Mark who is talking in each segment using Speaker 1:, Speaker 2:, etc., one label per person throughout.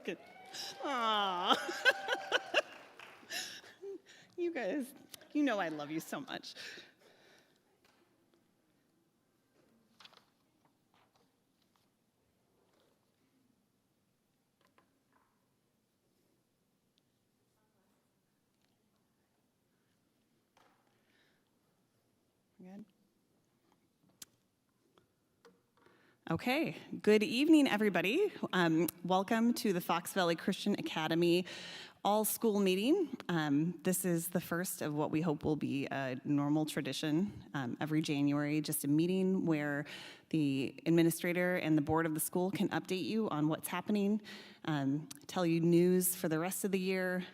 Speaker 1: Good. Aww. You guys, you know I love you so much. Good. Okay, good evening, everybody. Welcome to the Fox Valley Christian Academy all-school meeting. This is the first of what we hope will be a normal tradition every January, just a meeting where the administrator and the board of the school can update you on what's happening, tell you news for the rest of the year,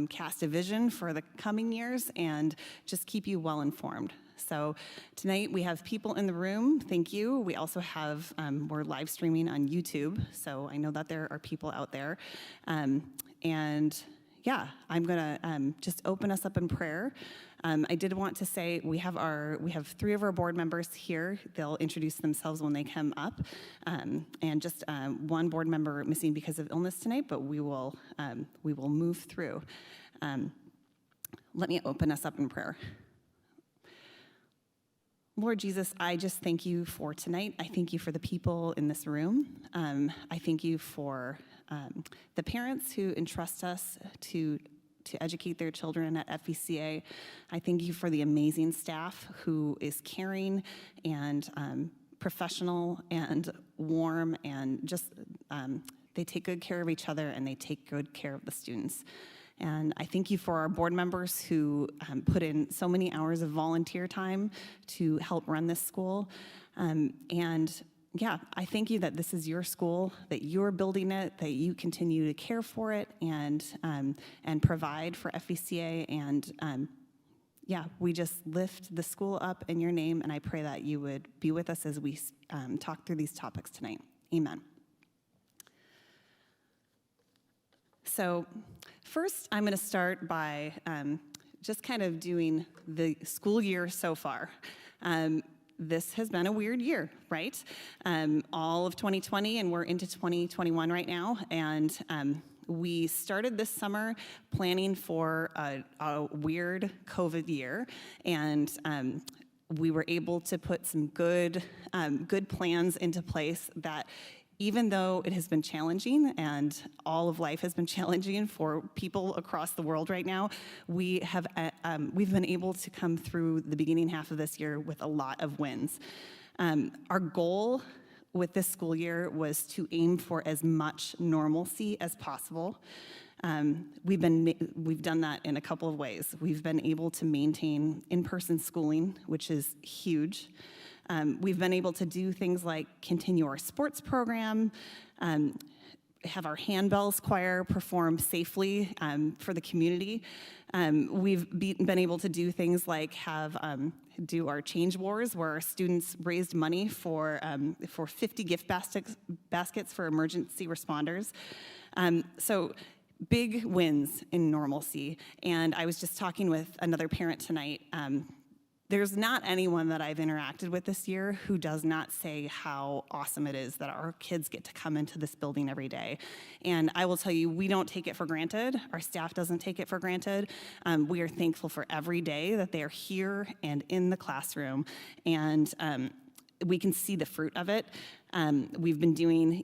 Speaker 1: cast a vision for the coming years, and just keep you well informed. So tonight we have people in the room, thank you. We also have, we're live streaming on YouTube, so I know that there are people out there. And yeah, I'm gonna just open us up in prayer. I did want to say we have 3 of our board members here. They'll introduce themselves when they come up, and just one board member missing because of illness tonight, but we will move through. Let me open us up in prayer. Lord Jesus, I just thank you for tonight. I thank you for the people in this room. I thank you for the parents who entrust us to educate their children at FVCA. I thank you for the amazing staff who is caring and professional and warm, and just they take good care of each other and they take good care of the students. And I thank you for our board members who put in so many hours of volunteer time to help run this school. And yeah, I thank you that this is your school, that you're building it, that you continue to care for it and provide for FVCA. And yeah, we just lift the school up in your name, and I pray that you would be with us as we talk through these topics tonight. Amen. So first, I'm going to start by just kind of doing the school year so far. This has been a weird year, right? All of 2020, and we're into 2021 right now. And we started this summer planning for a weird COVID year. And we were able to put some good plans into place that, even though it has been challenging and all of life has been challenging for people across the world right now, we've been able to come through the beginning half of this year with a lot of wins. Our goal with this school year was to aim for as much normalcy as possible. We've done that in a couple of ways. We've been able to maintain in-person schooling, which is huge. We've been able to do things like continue our sports program, have our handbells choir perform safely for the community. We've been able to do things like do our change wars, where our students raised money for 50 gift baskets for emergency responders. So big wins in normalcy. And I was just talking with another parent tonight. There's not anyone that I've interacted with this year who does not say how awesome it is that our kids get to come into this building every day. And I will tell you, we don't take it for granted. Our staff doesn't take it for granted. We are thankful for every day that they are here and in the classroom. And we can see the fruit of it. We've been doing,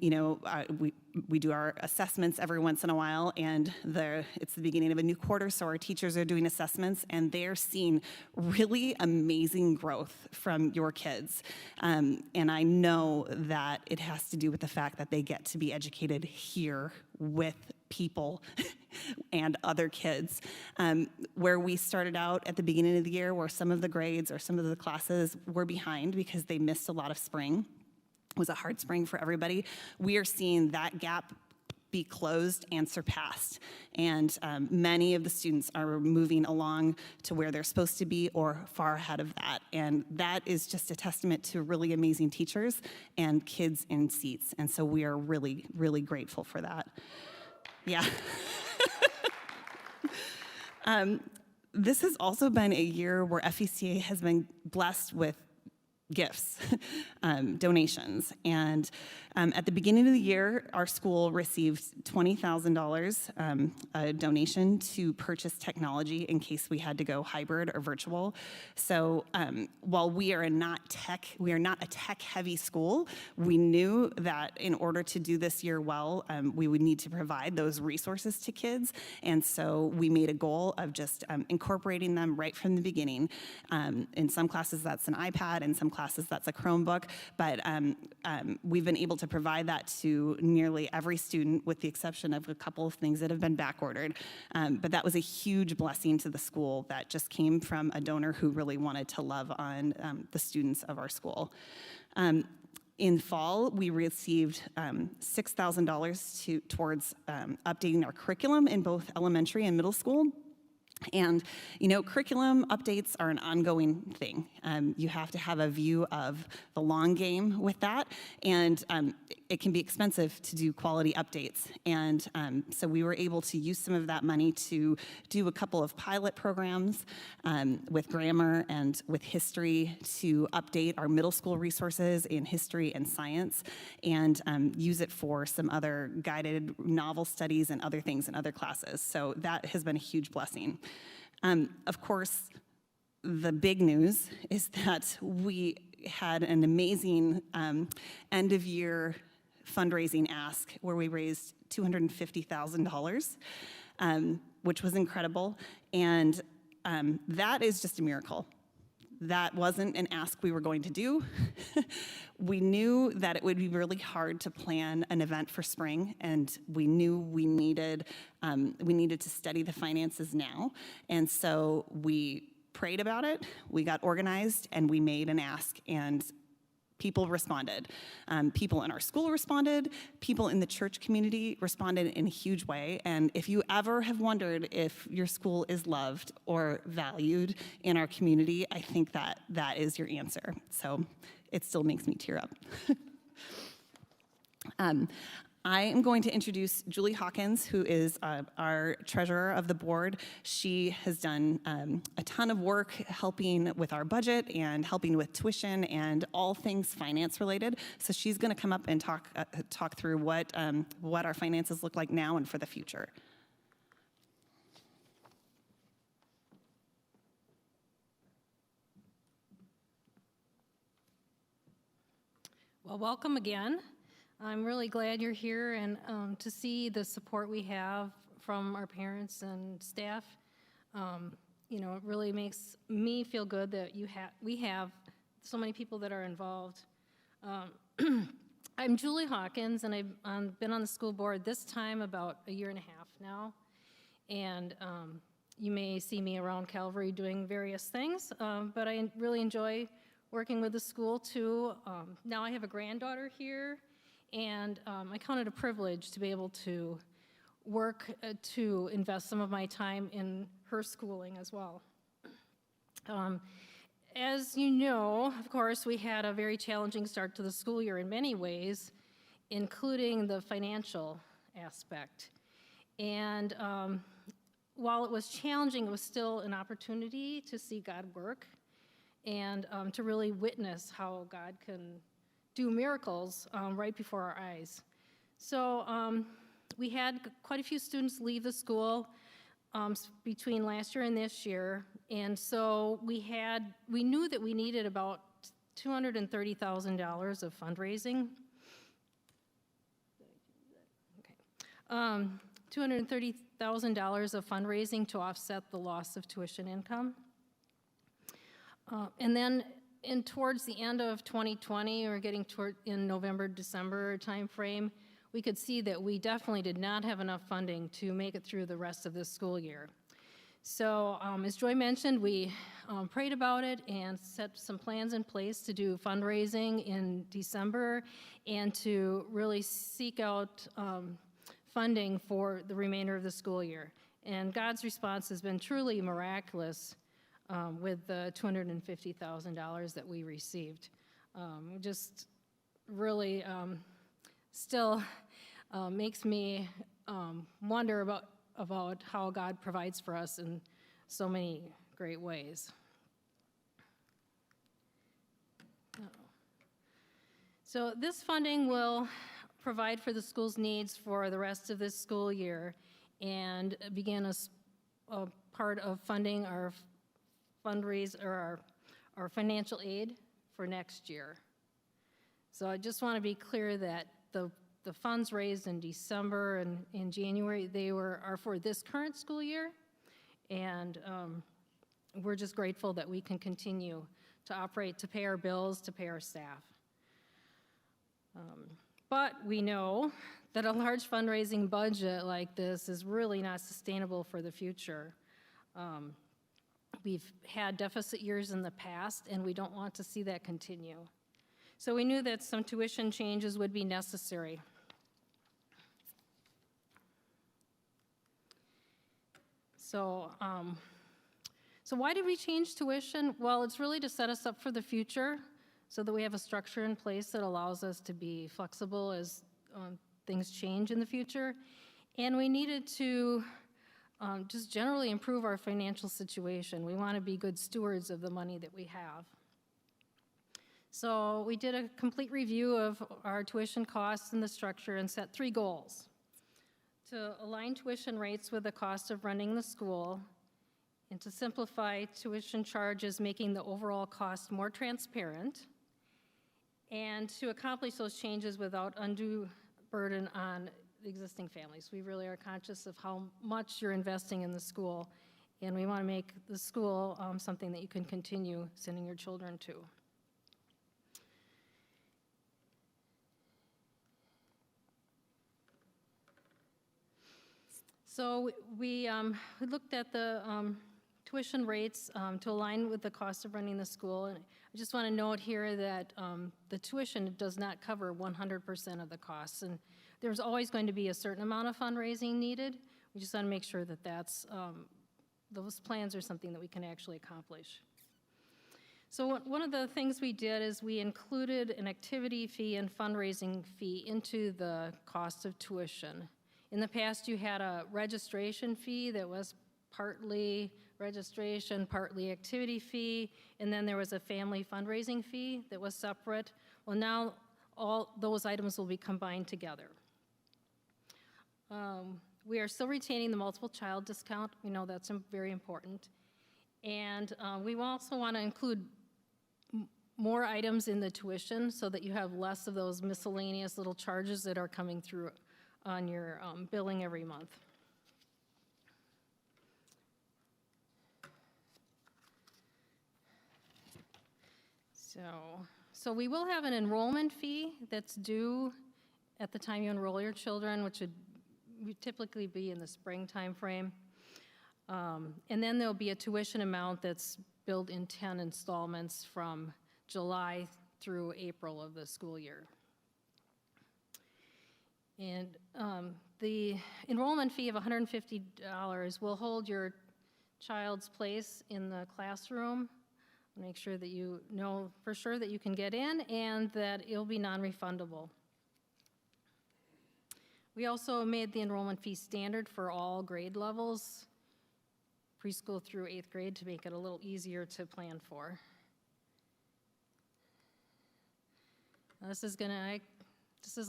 Speaker 1: we do our assessments every once in a while, and it's the beginning of a new quarter, so our teachers are doing assessments, and they're seeing really amazing growth from your kids. And I know that it has to do with the fact that they get to be educated here with people and other kids. Where we started out at the beginning of the year, where some of the grades or some of the classes were behind because they missed a lot of spring, was a hard spring for everybody. We are seeing that gap be closed and surpassed. And many of the students are moving along to where they're supposed to be or far ahead of that. And that is just a testament to really amazing teachers and kids in seats. And so we are really, really grateful for that. Yeah. this has also been a year where FVCA has been blessed with gifts, donations. And at the beginning of the year, our school received $20,000 a donation to purchase technology in case we had to go hybrid or virtual. So while we are not a tech-heavy school, we knew that in order to do this year well, we would need to provide those resources to kids. And so we made a goal of just incorporating them right from the beginning. In some classes, that's an iPad. In some classes, that's a Chromebook. But we've been able to provide that to nearly every student, with the exception of a couple of things that have been back-ordered. But that was a huge blessing to the school that just came from a donor who really wanted to love on the students of our school. In fall, we received $6,000 towards updating our curriculum in both elementary and middle school. And, you know, curriculum updates are an ongoing thing. You have to have a view of the long game with that, and it can be expensive to do quality updates. And so we were able to use some of that money to do a couple of pilot programs with grammar and with history to update our middle school resources in history and science, and use it for some other guided novel studies and other things in other classes. So that has been a huge blessing. Of course, the big news is that we had an amazing end-of-year fundraising ask where we raised $250,000, which was incredible, and that is just a miracle. That wasn't an ask we were going to do. We knew that it would be really hard to plan an event for spring, and we knew we needed to study the finances now. And so we prayed about it, we got organized, and we made an ask, and people responded. People in our school responded. People in the church community responded in a huge way. And if you ever have wondered if your school is loved or valued in our community, I think that that is your answer. So it still makes me tear up. I am going to introduce Julie Hawkins, who is our treasurer of the board. She has done a ton of work helping with our budget and helping with tuition and all things finance related. So she's going to come up and talk through what our finances look like now and for the future.
Speaker 2: Well, welcome again. I'm really glad you're here, and to see the support we have from our parents and staff. You know, it really makes me feel good that we have so many people that are involved. I'm Julie Hawkins, and I've been on the school board this time about a year and a half now. And you may see me around Calvary doing various things, but I really enjoy working with the school too. Now I have a granddaughter here, and I count it a privilege to be able to work to invest some of my time in her schooling as well. As you know, of course, we had a very challenging start to the school year in many ways, including the financial aspect. And while it was challenging, it was still an opportunity to see God work and to really witness how God can do miracles right before our eyes. So we had quite a few students leave the school between last year and this year, and so we knew that we needed about $230,000 of fundraising. Okay. $230,000 of fundraising to offset the loss of tuition income. And then towards the end of 2020, or getting in November, December timeframe, we could see that we definitely did not have enough funding to make it through the rest of this school year. So as Joy mentioned, we prayed about it and set some plans in place to do fundraising in December and to really seek out funding for the remainder of the school year. And God's response has been truly miraculous with the $250,000 that we received. Just really still makes me wonder about how God provides for us, and so many great ways. So this funding will provide for the school's needs for the rest of this school year and begin a part of funding our fundraise or our financial aid for next year. So I just want to be clear that the funds raised in December and in January, are for this current school year, and we're just grateful that we can continue to operate, to pay our bills, to pay our staff. But we know that a large fundraising budget like this is really not sustainable for the future. We've had deficit years in the past, and we don't want to see that continue. So we knew that some tuition changes would be necessary. So why did we change tuition? Well, it's really to set us up for the future so that we have a structure in place that allows us to be flexible as things change in the future. And we needed to just generally improve our financial situation. We want to be good stewards of the money that we have. So we did a complete review of our tuition costs and the structure and set 3 goals: to align tuition rates with the cost of running the school, and to simplify tuition charges, making the overall cost more transparent, and to accomplish those changes without undue burden on existing families. We really are conscious of how much you're investing in the school, and we want to make the school something that you can continue sending your children to. So we looked at the tuition rates to align with the cost of running the school. And I just want to note here that the tuition does not cover 100% of the costs. And there's always going to be a certain amount of fundraising needed. We just want to make sure that those plans are something that we can actually accomplish. So one of the things we did is we included an activity fee and fundraising fee into the cost of tuition. In the past, you had a registration fee that was partly registration, partly activity fee, and then there was a family fundraising fee that was separate. Well, now all those items will be combined together. We are still retaining the multiple child discount. We know that's very important. And we also want to include more items in the tuition so that you have less of those miscellaneous little charges that are coming through on your billing every month. So we will have an enrollment fee that's due at the time you enroll your children, which would typically be in the spring time frame. And then there'll be a tuition amount that's billed in 10 installments from July through April of the school year. And the enrollment fee of $150 will hold your child's place in the classroom, make sure that you know for sure that you can get in and that it'll be non-refundable. We also made the enrollment fee standard for all grade levels, preschool through 8th grade, to make it a little easier to plan for. Now, this is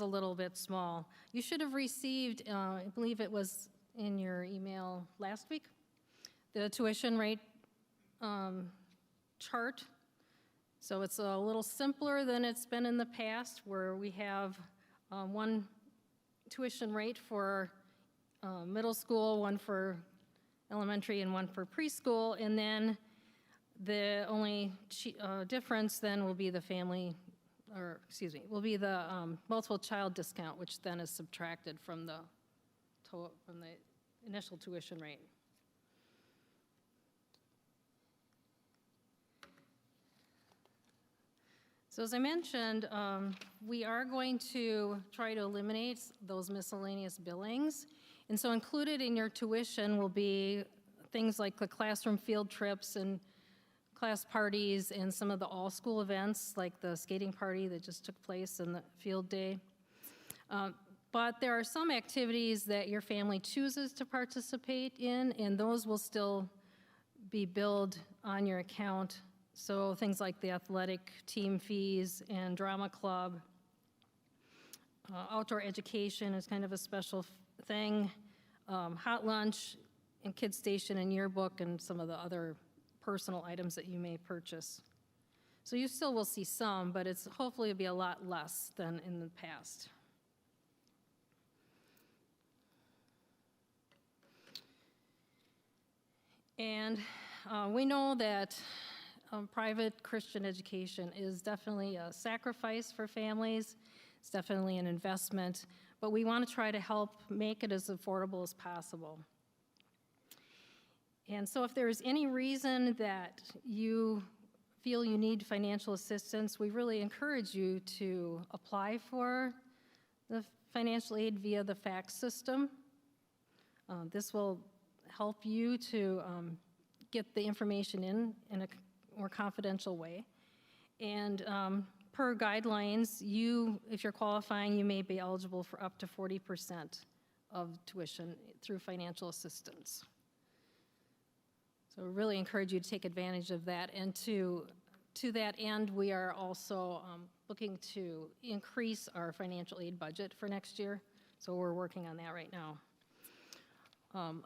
Speaker 2: a little bit small. You should have received, I believe it was in your email last week, the tuition rate chart. So it's a little simpler than it's been in the past, where we have one tuition rate for middle school, one for elementary, and one for preschool, and then the only difference then will be the multiple child discount, which then is subtracted from the initial tuition rate. So as I mentioned, we are going to try to eliminate those miscellaneous billings. And so included in your tuition will be things like the classroom field trips and class parties and some of the all-school events, like the skating party that just took place and the field day. But there are some activities that your family chooses to participate in, and those will still be billed on your account. So things like the athletic team fees and drama club. Outdoor education is kind of a special thing. Hot lunch and kids station and yearbook and some of the other personal items that you may purchase. So you still will see some, but it's hopefully it'll be a lot less than in the past. And we know that private Christian education is definitely a sacrifice for families. It's definitely an investment, but we want to try to help make it as affordable as possible. And so if there's any reason that you feel you need financial assistance, we really encourage you to apply for the financial aid via the fax system. This will help you to get the information in a more confidential way. And per guidelines, if you're qualifying, you may be eligible for up to 40% of tuition through financial assistance. So we really encourage you to take advantage of that. And to that end, we are also looking to increase our financial aid budget for next year. So we're working on that right now.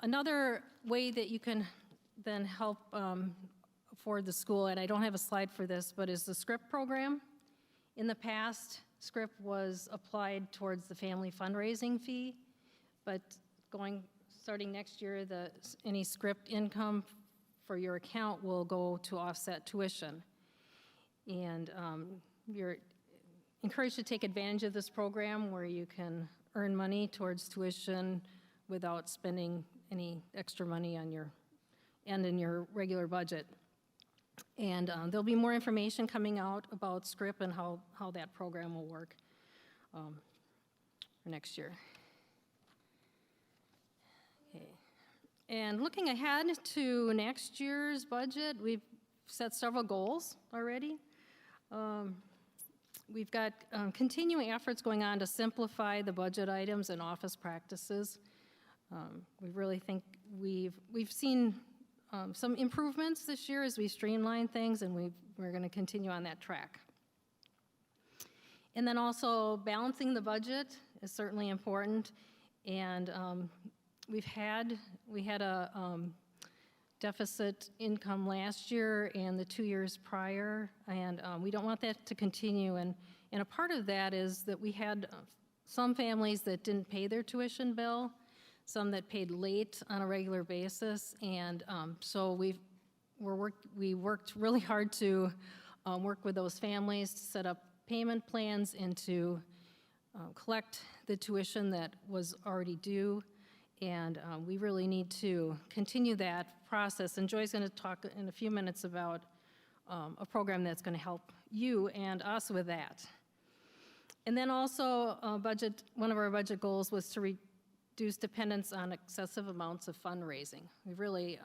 Speaker 2: Another way that you can then help afford the school, and I don't have a slide for this, but is the SCRIP program. In the past, SCRIP was applied towards the family fundraising fee, but starting next year, any SCRIP income for your account will go to offset tuition. And you're encouraged to take advantage of this program where you can earn money towards tuition without spending any extra money on your end in your regular budget. And there'll be more information coming out about SCRIP and how that program will work for next year. Okay. And looking ahead to next year's budget, we've set several goals already. We've got continuing efforts going on to simplify the budget items and office practices. We really think we've seen some improvements this year as we streamline things, and we're going to continue on that track. And then also balancing the budget is certainly important. And we had a deficit income last year and the 2 years prior, and we don't want that to continue. And a part of that is that we had some families that didn't pay their tuition bill, some that paid late on a regular basis, and so we worked really hard to work with those families to set up payment plans and to collect the tuition that was already due. And we really need to continue that process. And Joy's going to talk in a few minutes about a program that's going to help you and us with that. And then also one of our budget goals was to reduce dependence on excessive amounts of fundraising. We really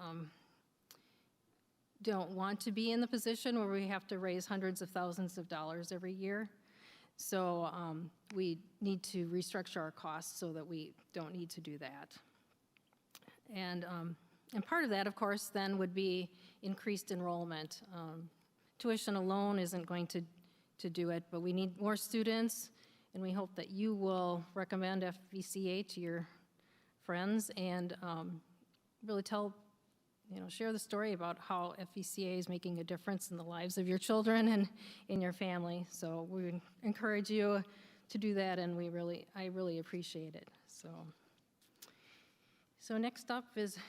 Speaker 2: don't want to be in the position where we have to raise hundreds of thousands of dollars every year. So we need to restructure our costs so that we don't need to do that. And part of that, of course, then would be increased enrollment. Tuition alone isn't going to do it, but we need more students, and we hope that you will recommend FVCA to your friends and really share the story about how FVCA is making a difference in the lives of your children and in your family. So we encourage you to do that, and I really appreciate it. So next up is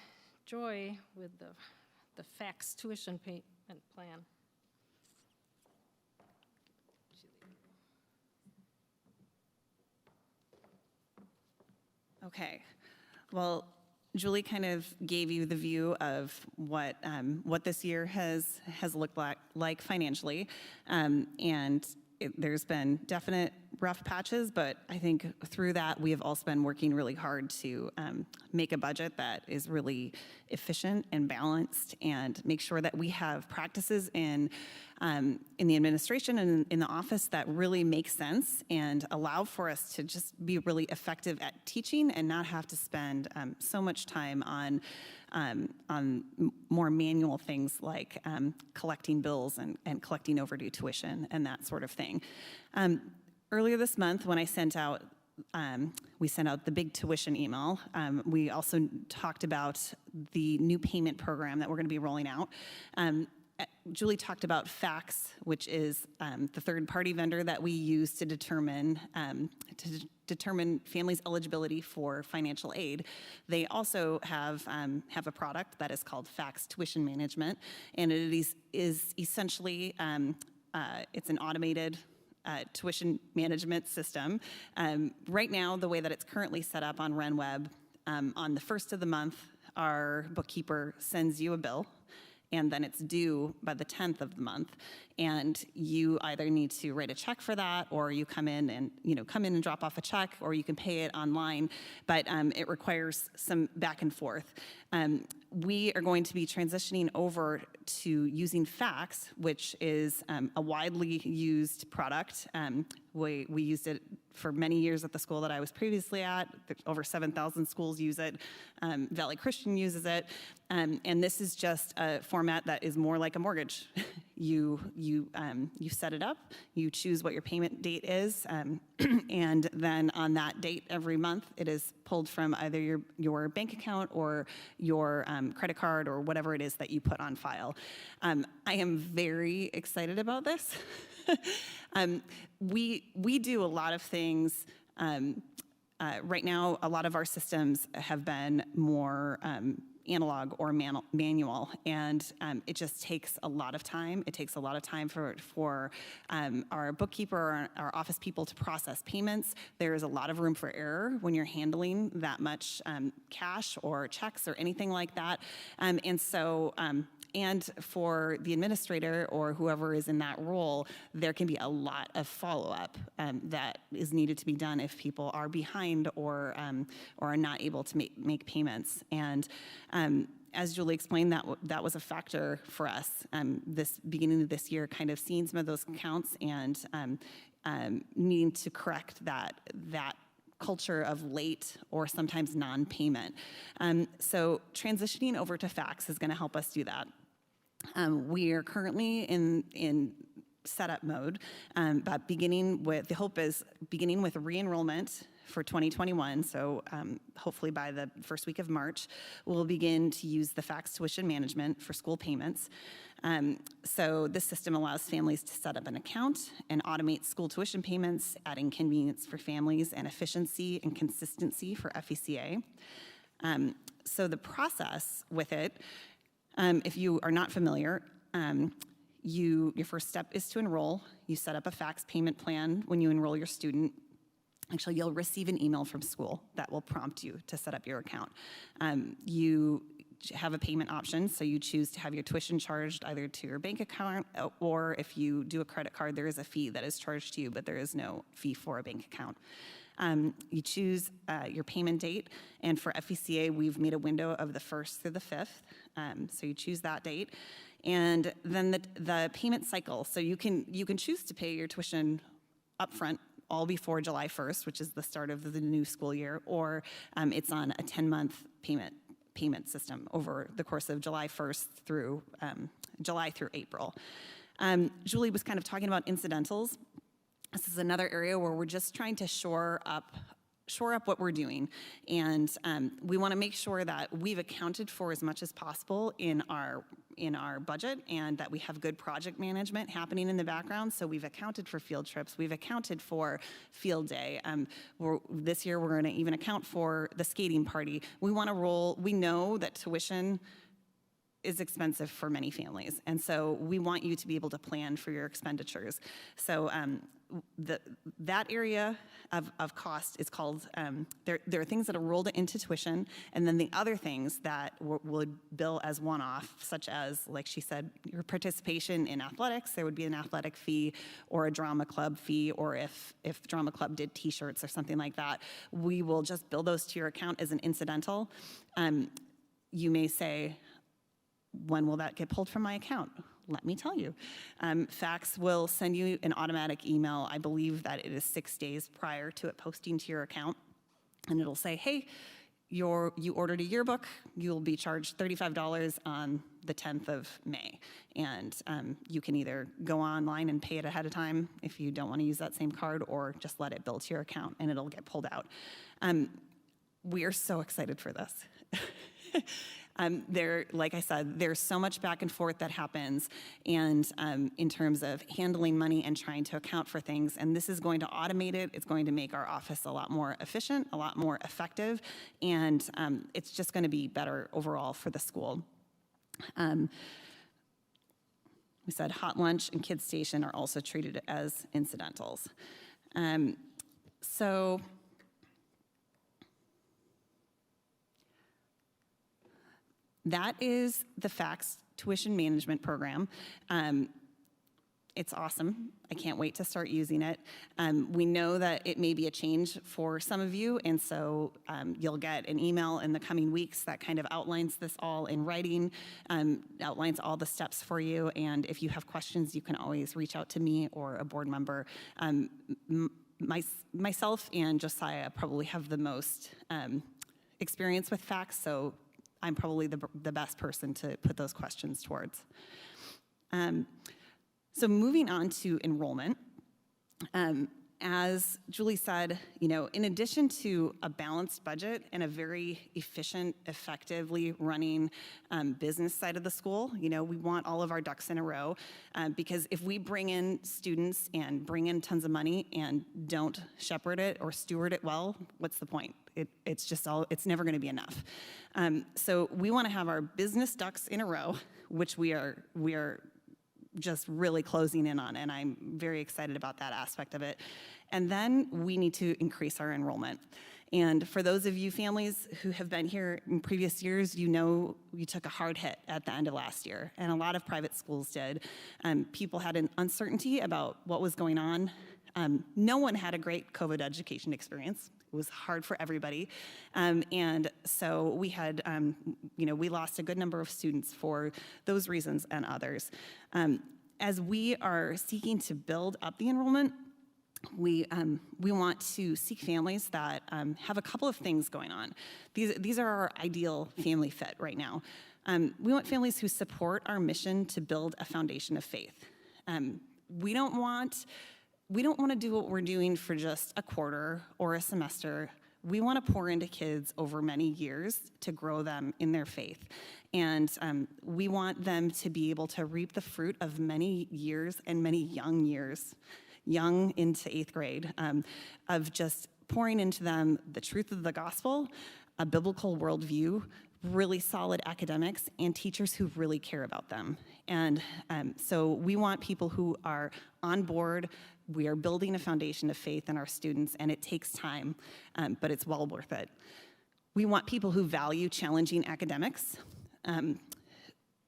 Speaker 2: Joy with the FACS tuition payment plan.
Speaker 1: Okay. Well, Julie kind of gave you the view of what this year has looked like financially, and there's been definite rough patches, but I think through that we have also been working really hard to make a budget that is really efficient and balanced, and make sure that we have practices in the administration and in the office that really make sense and allow for us to just be really effective at teaching and not have to spend so much time on more manual things like collecting bills and collecting overdue tuition and that sort of thing. Earlier this month, when I we sent out the big tuition email. We also talked about the new payment program that we're going to be rolling out. Julie talked about FACS, which is the third-party vendor that we use to determine families' eligibility for financial aid. They also have a product that is called FACS Tuition Management, and it is essentially it's an automated tuition management system. Right now, the way that it's currently set up on RenWeb, on the first of the month, our bookkeeper sends you a bill, and then it's due by the 10th of the month. And you either need to write a check for that, or you come in and drop off a check, or you can pay it online. But it requires some back and forth. We are going to be transitioning over to using FACS, which is a widely used product. We used it for many years at the school that I was previously at. Over 7,000 schools use it. Valley Christian uses it. And this is just a format that is more like a mortgage. You set it up, you choose what your payment date is, and then on that date every month, it is pulled from either your bank account or your credit card or whatever it is that you put on file. I am very excited about this. We do a lot of things. Right now, a lot of our systems have been more analog or manual, and it just takes a lot of time. It takes a lot of time for our bookkeeper or our office people to process payments. There is a lot of room for error when you're handling that much cash or checks or anything like that. And for the administrator or whoever is in that role, there can be a lot of follow-up that is needed to be done if people are behind or are not able to make payments. And as Julie explained, that was a factor for us this beginning of this year, kind of seeing some of those accounts and needing to correct that culture of late or sometimes non-payment. So transitioning over to FACS is going to help us do that. We are currently in setup mode, but the hope is beginning with re-enrollment for 2021, so hopefully by the first week of March, we'll begin to use the FACS tuition management for school payments. So this system allows families to set up an account and automate school tuition payments, adding convenience for families and efficiency and consistency for FVCA. So the process with it, if you are not familiar, your first step is to enroll. You set up a FACS payment plan when you enroll your student. Actually, you'll receive an email from school that will prompt you to set up your account. You have a payment option, so you choose to have your tuition charged either to your bank account, or if you do a credit card, there is a fee that is charged to you, but there is no fee for a bank account. You choose your payment date, and for FVCA, we've made a window of the 1st through the 5th, so you choose that date. And then the payment cycle, so you can choose to pay your tuition upfront all before July 1st, which is the start of the new school year, or it's on a 10-month payment system over the course of July 1st through July through April. Julie was kind of talking about incidentals. This is another area where we're just trying to shore up what we're doing, and we want to make sure that we've accounted for as much as possible in our budget, and that we have good project management happening in the background. So we've accounted for field trips, we've accounted for field day. This year we're going to even account for the skating party. We know that tuition is expensive for many families, and so we want you to be able to plan for your expenditures. So that area of cost is called, there are things that are rolled into tuition, and then the other things that would bill as one-off, such as, like she said, your participation in athletics. There would be an athletic fee or a drama club fee, or if drama club did t-shirts or something like that, we will just bill those to your account as an incidental. You may say, when will that get pulled from my account? Let me tell you. FACS will send you an automatic email. I believe that it is 6 days prior to it posting to your account. And it'll say, hey, you ordered a yearbook, you'll be charged $35 on the 10th of May. And you can either go online and pay it ahead of time if you don't want to use that same card, or just let it bill to your account and it'll get pulled out. We are so excited for this. Like I said, there's so much back and forth that happens, and in terms of handling money and trying to account for things, and this is going to automate it. It's going to make our office a lot more efficient, a lot more effective, and it's just going to be better overall for the school. We said hot lunch and kids station are also treated as incidentals. So that is the FACTS tuition management program. It's awesome. I can't wait to start using it. We know that it may be a change for some of you, and so you'll get an email in the coming weeks that kind of outlines this all in writing, outlines all the steps for you, and if you have questions, you can always reach out to me or a board member. Myself and Josiah probably have the most experience with FACTS, so I'm probably the best person to put those questions towards. So moving on to enrollment, as Julie said, in addition to a balanced budget and a very efficient, effectively running business side of the school, we want all of our ducks in a row, because if we bring in students and bring in tons of money and don't shepherd it or steward it well, what's the point? It's never going to be enough. So we want to have our business ducks in a row, which we are just really closing in on, and I'm very excited about that aspect of it. And then we need to increase our enrollment. And for those of you families who have been here in previous years, we took a hard hit at the end of last year, and a lot of private schools did. People had an uncertainty about what was going on. No one had a great COVID education experience. It was hard for everybody. And so we had, we lost a good number of students for those reasons and others. As we are seeking to build up the enrollment, we want to seek families that have a couple of things going on. These are our ideal family fit right now. We want families who support our mission to build a foundation of faith. We don't want to do what we're doing for just a quarter or a semester. We want to pour into kids over many years to grow them in their faith. And we want them to be able to reap the fruit of many years and many young years, young into 8th grade, of just pouring into them the truth of the gospel, a biblical worldview, really solid academics, and teachers who really care about them. And so we want people who are on board. We are building a foundation of faith in our students, and it takes time, but it's well worth it. We want people who value challenging academics.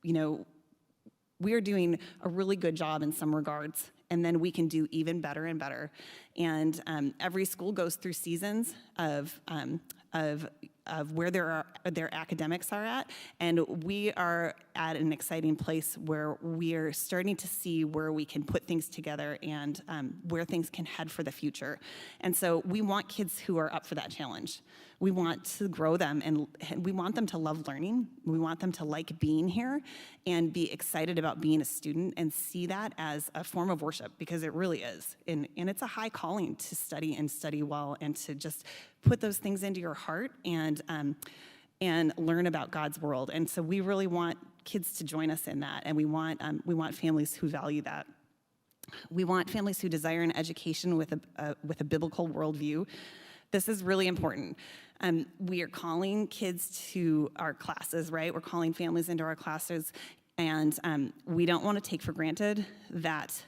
Speaker 1: We are doing a really good job in some regards, and then we can do even better and better. And every school goes through seasons of where their academics are at, and we are at an exciting place where we are starting to see where we can put things together and where things can head for the future. And so we want kids who are up for that challenge. We want to grow them, and we want them to love learning. We want them to like being here and be excited about being a student and see that as a form of worship, because it really is. And it's a high calling to study and study well and to just put those things into your heart and learn about God's world. And so we really want kids to join us in that, and we want families who value that. We want families who desire an education with a biblical worldview. This is really important. We are calling kids to our classes, right? We're calling families into our classes, and we don't want to take for granted that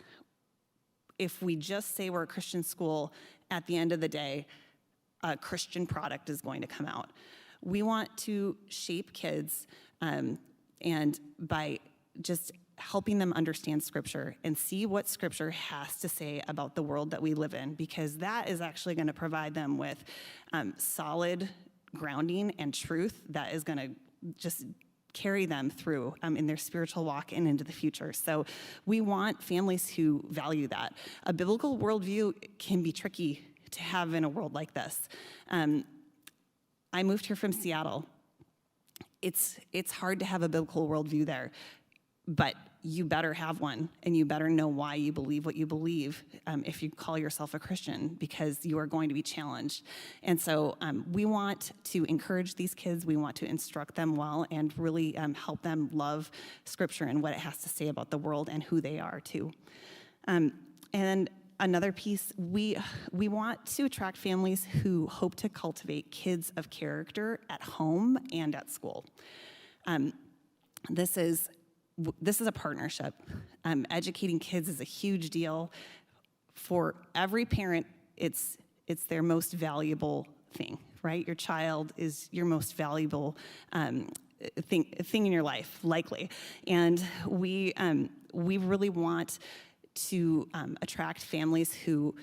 Speaker 1: if we just say we're a Christian school, at the end of the day, a Christian product is going to come out. We want to shape kids, and by just helping them understand Scripture and see what Scripture has to say about the world that we live in, because that is actually going to provide them with solid grounding and truth that is going to just carry them through in their spiritual walk and into the future. So we want families who value that. A biblical worldview can be tricky to have in a world like this. I moved here from Seattle. It's hard to have a biblical worldview there, but you better have one, and you better know why you believe what you believe if you call yourself a Christian, because you are going to be challenged. And so we want to encourage these kids. We want to instruct them well and really help them love Scripture and what it has to say about the world and who they are too. And another piece, we want to attract families who hope to cultivate kids of character at home and at school. This is a partnership. Educating kids is a huge deal. For every parent, it's their most valuable thing, right? Your child is your most valuable thing in your life, likely. And we really want to attract families who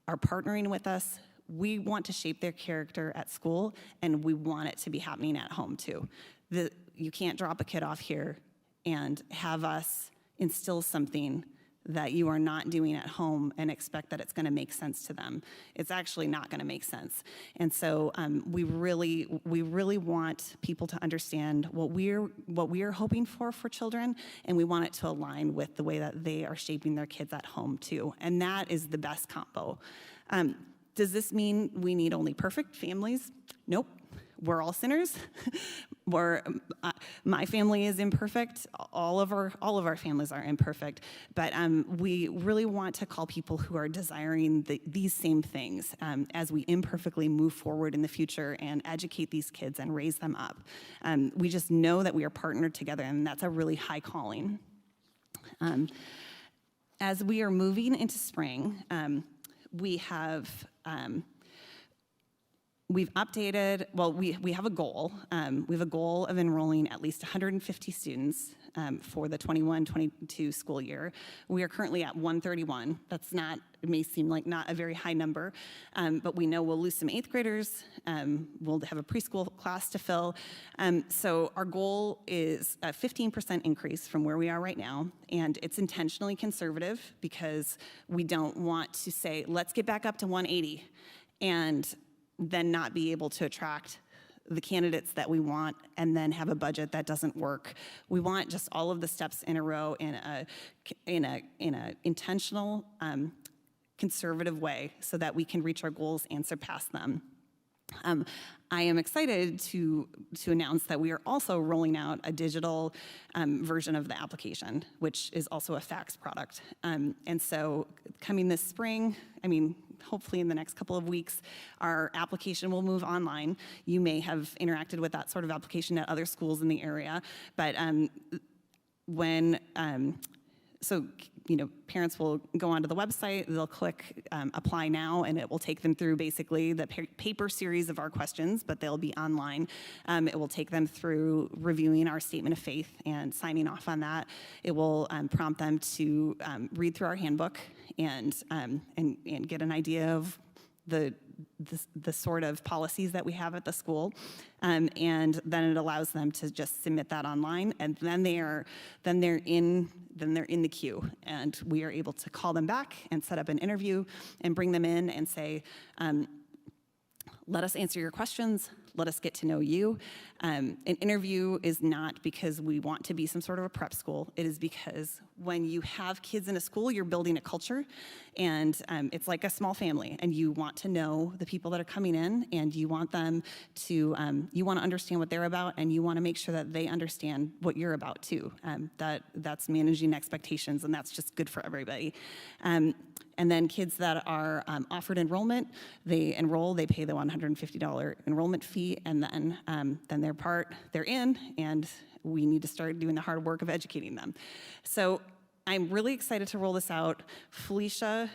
Speaker 1: are partnering with us. We want to shape their character at school, and we want it to be happening at home too. You can't drop a kid off here and have us instill something that you are not doing at home and expect that it's going to make sense to them. It's actually not going to make sense. And so we really want people to understand what we are hoping for children, and we want it to align with the way that they are shaping their kids at home too. And that is the best combo. Does this mean we need only perfect families? Nope. We're all sinners. My family is imperfect. All of our families are imperfect. But we really want to call people who are desiring these same things as we imperfectly move forward in the future and educate these kids and raise them up. We just know that we are partnered together, and that's a really high calling. As we are moving into spring, we have we've updated, we have a goal. We have a goal of enrolling at least 150 students for the 21-22 school year. We are currently at 131. It may seem like not a very high number, but we know we'll lose some 8th graders. We'll have a preschool class to fill. So our goal is a 15% increase from where we are right now, and it's intentionally conservative because we don't want to say, let's get back up to 180, and then not be able to attract the candidates that we want and then have a budget that doesn't work. We want just all of the steps in a row in a intentional, conservative way so that we can reach our goals and surpass them. I am excited to announce that we are also rolling out a digital version of the application, which is also a fax product. And so coming this spring, hopefully in the next couple of weeks, our application will move online. You may have interacted with that sort of application at other schools in the area, but parents will go onto the website, they'll click apply now, and it will take them through basically the paper series of our questions, but they'll be online. It will take them through reviewing our statement of faith and signing off on that. It will prompt them to read through our handbook and get an idea of the sort of policies that we have at the school, and then it allows them to just submit that online, and then they're in the queue, and we are able to call them back and set up an interview and bring them in and say, let us answer your questions. Let us get to know you. An interview is not because we want to be some sort of a prep school. It is because when you have kids in a school, you're building a culture, and it's like a small family, and you want to know the people that are coming in, and you want them to, you want to understand what they're about, and you want to make sure that they understand what you're about too. That's managing expectations, and that's just good for everybody. And then kids that are offered enrollment, they enroll, they pay the $150 enrollment fee, and then they're in, and we need to start doing the hard work of educating them. So I'm really excited to roll this out. Felicia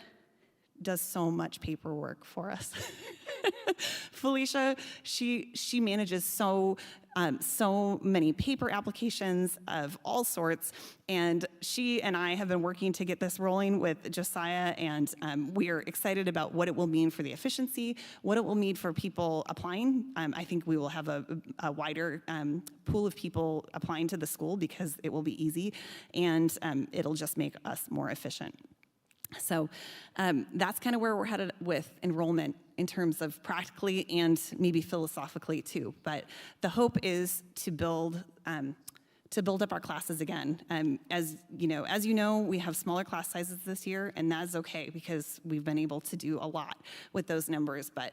Speaker 1: does so much paperwork for us. Felicia, she manages so many paper applications of all sorts, and she and I have been working to get this rolling with Josiah, and we are excited about what it will mean for the efficiency, what it will mean for people applying. I think we will have a wider pool of people applying to the school because it will be easy, and it'll just make us more efficient. So that's kind of where we're headed with enrollment. in terms of practically and maybe philosophically too. But the hope is to build up our classes again. As you know, we have smaller class sizes this year, and that's okay because we've been able to do a lot with those numbers. But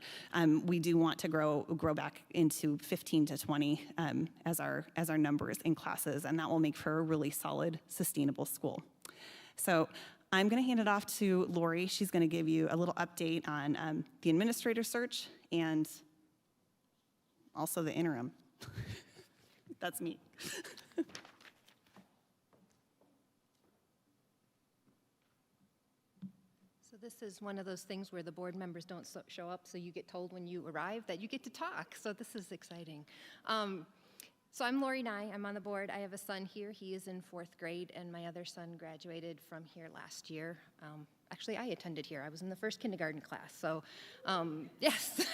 Speaker 1: we do want to grow back into 15 to 20 as our numbers in classes, and that will make for a really solid, sustainable school. So I'm going to hand it off to Lori. She's going to give you a little update on the administrator search and also the interim. That's me.
Speaker 3: So this is one of those things where the board members don't show up, so you get told when you arrive that you get to talk. So this is exciting. So I'm Lori Nye. I'm on the board. I have a son here. He is in 4th grade, and my other son graduated from here last year. Actually, I attended here. I was in the first kindergarten class. So, yes.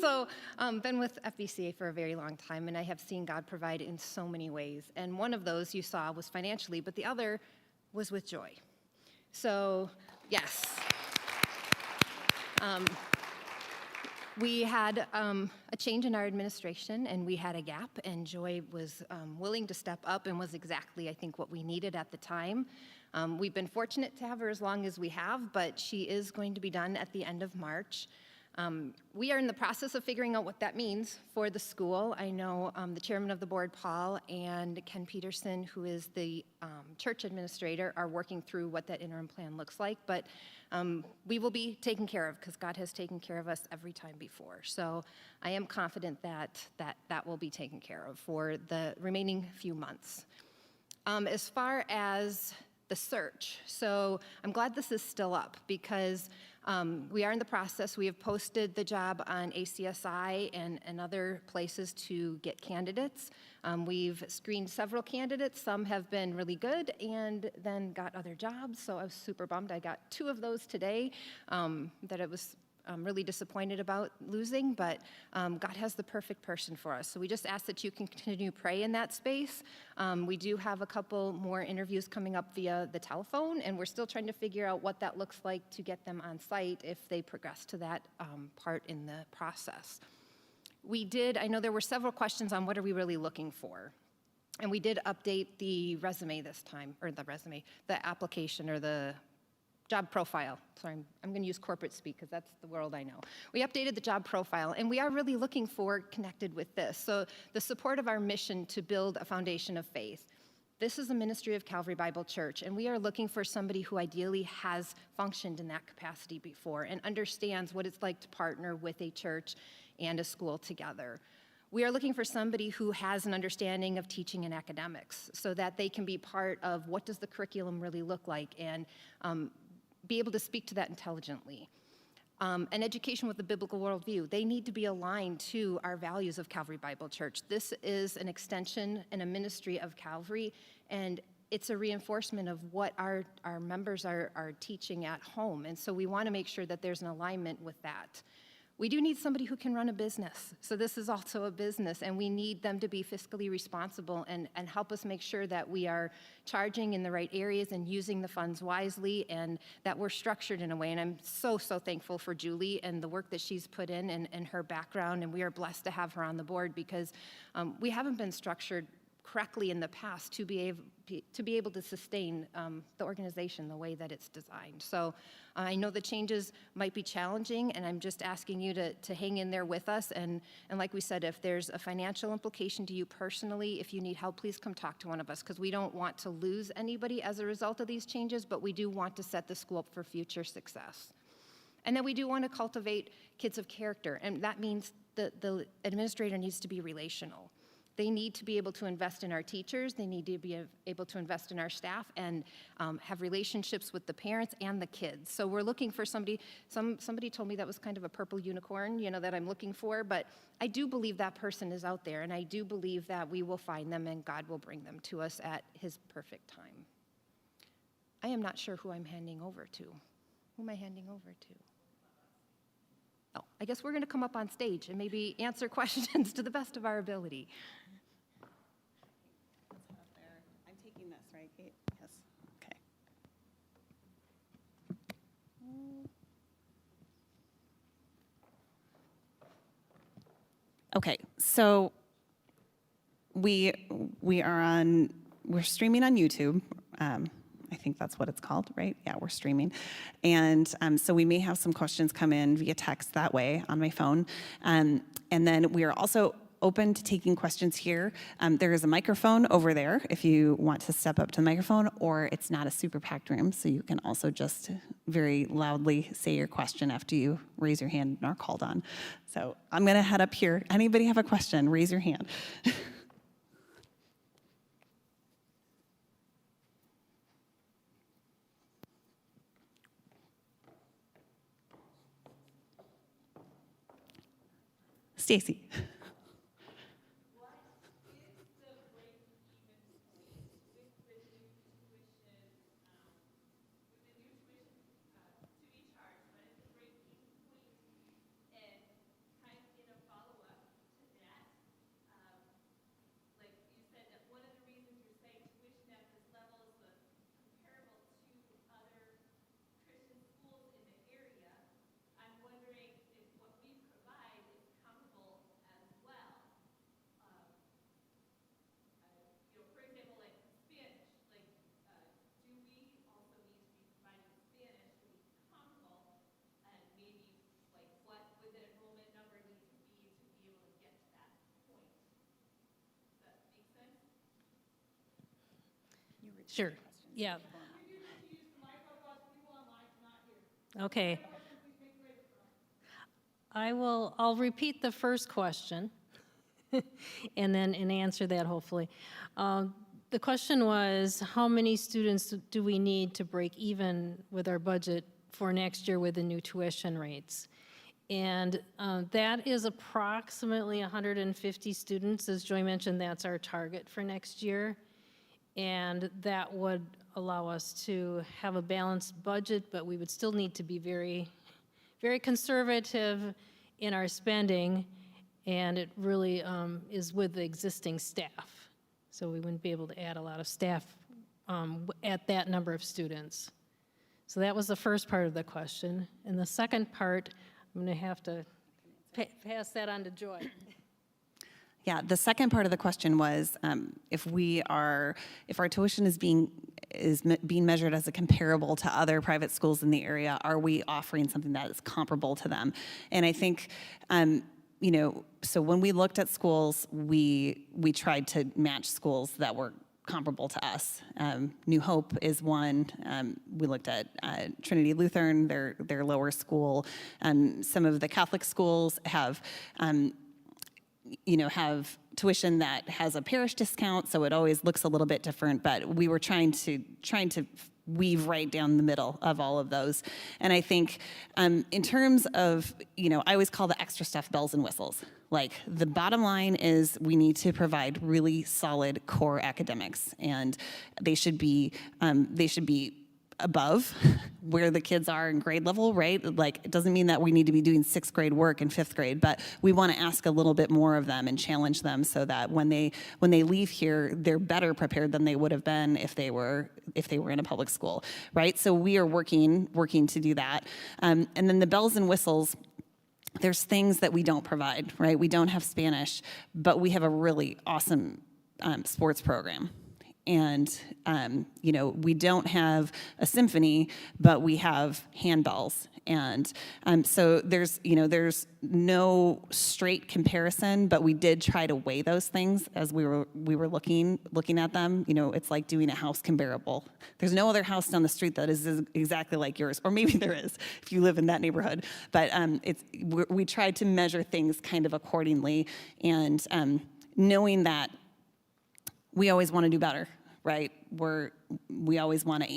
Speaker 3: So, been with FVCA for a very long time, and I have seen God provide in so many ways. And one of those you saw was financially, but the other was with joy. So, yes. We had a change in our administration, and we had a gap, and Joy was willing to step up and was exactly, I think, what we needed at the time. We've been fortunate to have her as long as we have, but she is going to be done at the end of March. We are in the process of figuring out what that means for the school. I know the chairman of the board, Paul, and Ken Peterson, who is the church administrator, are working through what that interim plan looks like, but we will be taken care of because God has taken care of us every time before. So I am confident that will be taken care of for the remaining few months. As far as the search, so I'm glad this is still up because we are in the process. We have posted the job on ACSI and other places to get candidates. We've screened several candidates. Some have been really good and then got other jobs, so I was super bummed. I got 2 of those today that I was really disappointed about losing, but God has the perfect person for us. So we just ask that you can continue to pray in that space. We do have a couple more interviews coming up via the telephone, and we're still trying to figure out what that looks like to get them on site if they progress to that part in the process. I know there were several questions on what are we really looking for. And we did update the resume this time, or the application or the job profile. Sorry, I'm going to use corporate speak because that's the world I know. We updated the job profile, and we are really looking for connected with this. So the support of our mission to build a foundation of faith. This is a ministry of Calvary Bible Church, and we are looking for somebody who ideally has functioned in that capacity before and understands what it's like to partner with a church and a school together. We are looking for somebody who has an understanding of teaching and academics so that they can be part of what does the curriculum really look like and be able to speak to that intelligently. An education with a biblical worldview. They need to be aligned to our values of Calvary Bible Church. This is an extension and a ministry of Calvary, and it's a reinforcement of what our members are teaching at home. And so we want to make sure that there's an alignment with that. We do need somebody who can run a business. So this is also a business, and we need them to be fiscally responsible and help us make sure that we are charging in the right areas and using the funds wisely and that we're structured in a way. And I'm so thankful for Julie and the work that she's put in and her background, and we are blessed to have her on the board because we haven't been structured correctly in the past to be able to sustain the organization the way that it's designed. So I know the changes might be challenging, and I'm just asking you to hang in there with us. And like we said, if there's a financial implication to you personally, if you need help, please come talk to one of us because we don't want to lose anybody as a result of these changes, but we do want to set the school up for future success. And then we do want to cultivate kids of character, and that means the administrator needs to be relational. They need to be able to invest in our teachers. They need to be able to invest in our staff and have relationships with the parents and the kids. So we're looking for somebody told me that was kind of a purple unicorn, that I'm looking for, but I do believe that person is out there, and I do believe that we will find them and God will bring them to us at his perfect time. I am not sure who I'm handing over to. Who am I handing over to? Oh, I guess we're going to come up on stage and maybe answer questions to the best of our ability.
Speaker 1: I'm taking this, right, Kate? Yes. Okay. Okay, so we we're streaming on YouTube. I think that's what it's called, right? Yeah, we're streaming. And so we may have some questions come in via text that way on my phone. And then we are also open to taking questions here. There is a microphone over there if you want to step up to the microphone, or it's not a super packed room, so you can also just very loudly say your question after you raise your hand and are called on. So I'm gonna head up here. Anybody have a question? Raise your hand. Stacy.
Speaker 2: Sure, yeah. Okay. I'll repeat the first question and then answer that hopefully. The question was, how many students do we need to break even with our budget for next year with the new tuition rates? And that is approximately 150 students. As Joy mentioned, that's our target for next year. And that would allow us to have a balanced budget, but we would still need to be very, very conservative in our spending, and it really is with the existing staff. So we wouldn't be able to add a lot of staff at that number of students. So that was the first part of the question. And the second part, I'm going to have to pass that on to Joy.
Speaker 1: Yeah, the second part of the question was if our tuition is being measured as a comparable to other private schools in the area, are we offering something that is comparable to them? And I think, so when we looked at schools, we tried to match schools that were comparable to us. New Hope is one. We looked at Trinity Lutheran, their lower school. Some of the Catholic schools have have tuition that has a parish discount, so it always looks a little bit different, but we were trying to weave right down the middle of all of those. And I think in terms of, I always call the extra stuff bells and whistles. Like, the bottom line is we need to provide really solid core academics, and they should be above where the kids are in grade level, right? Like, it doesn't mean that we need to be doing sixth grade work in fifth grade, but we want to ask a little bit more of them and challenge them so that when they leave here, they're better prepared than they would have been if they were in a public school, right? So we are working to do that. And then the bells and whistles, there's things that we don't provide, right? We don't have Spanish, but we have a really awesome sports program. And, we don't have a symphony, but we have handbells. And so there's no straight comparison, but we did try to weigh those things as we were looking at them. It's like doing a house comparable. There's no other house down the street that is exactly like yours, or maybe there is if you live in that neighborhood. But we tried to measure things kind of accordingly, and knowing that we always want to do better, right? We always want to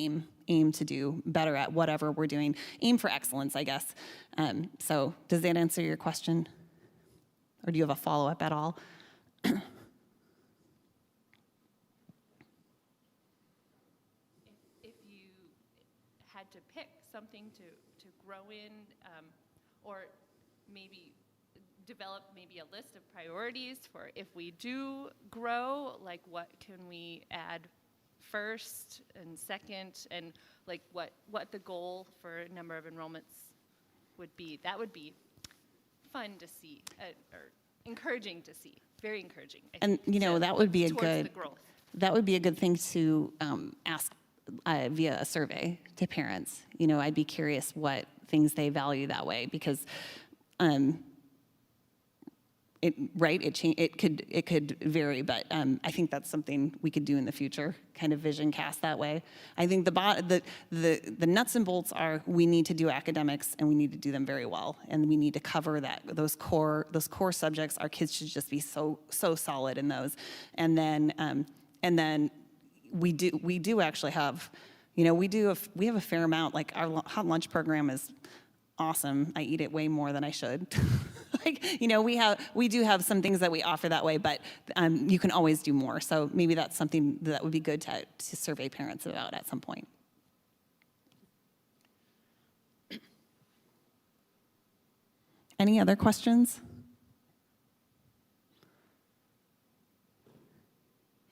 Speaker 1: aim to do better at whatever we're doing. Aim for excellence, I guess. So does that answer your question? Or do you have a follow-up at all?
Speaker 4: If you had to pick something to grow in, or maybe develop maybe a list of priorities for if we do grow, like what can we add first and second, and like what the goal for number of enrollments would be. That would be fun to see, or encouraging to see, very encouraging. I
Speaker 1: And,
Speaker 4: think,
Speaker 1: you know,
Speaker 4: to
Speaker 1: that would be a
Speaker 4: look towards the
Speaker 1: good,
Speaker 4: growth.
Speaker 1: that would be a good thing to ask via a survey to parents. You know, I'd be curious what things they value that way, because it could vary, but I think that's something we could do in the future, kind of vision cast that way. I think the nuts and bolts are, we need to do academics and we need to do them very well, and we need to cover those core subjects. Our kids should just be so solid in those, and then we do actually have, you know, we have a fair amount. Like, our hot lunch program is awesome. I eat it way more than I should. Like, you know, we do have some things that we offer that way, but you can always do more. So maybe that's something that would be good to survey parents about at some point. Any other questions?